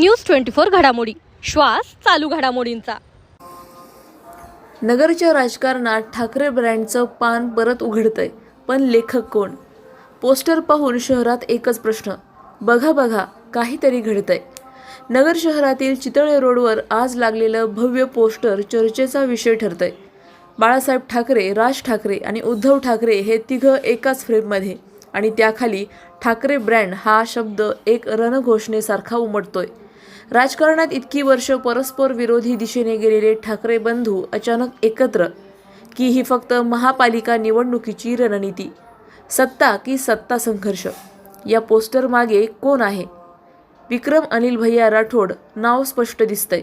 News 24 घडामोडी, श्वास चालू घडामोडींचा। नगरच्या राजकारणात ठाकरे ब्रँडचं पान परत उघडतंय, पण लेखक कोण? पोस्टर पाहून शहरात एकच प्रश्न, बघा बघा काहीतरी घडतंय। नगर शहरातील चितळे रोडवर आज लागलेलं भव्य पोस्टर चर्चेचा विषय ठरतंय। बाळासाहेब ठाकरे, राज ठाकरे आणि उद्धव ठाकरे हे तिघं एकाच फ्रेममध्ये आणि त्याखाली ठाकरे ब्रँड हा शब्द एक रणघोषणेसारखा उमटतोय। राजकारणात इतकी वर्ष परस्पर विरोधी दिशेने गेलेले ठाकरे बंधू अचानक एकत्र, की ही फक्त महापालिका निवडणुकीची रणनीती? सत्ता की सत्ता संघर्ष? या पोस्टर मागे कोण आहे? विक्रम अनिल भैया राठोड नाव स्पष्ट दिसतंय।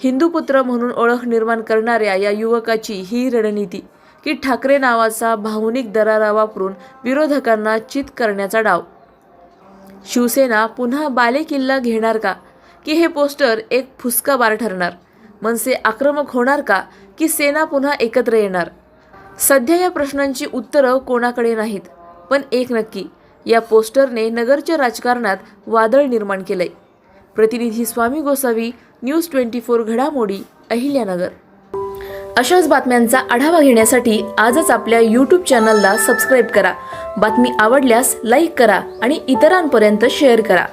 हिंदूपुत्र म्हणून ओळख निर्माण करणाऱ्या या युवकाची ही रणनीती, की ठाकरे नावाचा भावनिक दरारा वापरून विरोधकांना चित करण्याचा डाव? शिवसेना पुन्हा बालेकिल्ला घेणार का, की हे पोस्टर एक फुसका बार ठरणार? मनसे आक्रमक होणार का, की सेना पुन्हा एकत्र येणार? सध्या या प्रश्नांची उत्तरं कोणाकडे नाहीत, पण एक नक्की, या पोस्टरने नगरच्या राजकारणात वादळ निर्माण केलंय। प्रतिनिधी स्वामी गोसावी, न्यूज 24 घडामोडी, अहिल्यानगर। अशाच बातम्यांचा आढावा घेण्यासाठी आजच आपल्या यूट्यूब चॅनलला सबस्क्राईब करा। बातमी आवडल्यास लाईक करा आणि इतरांपर्यंत शेअर करा।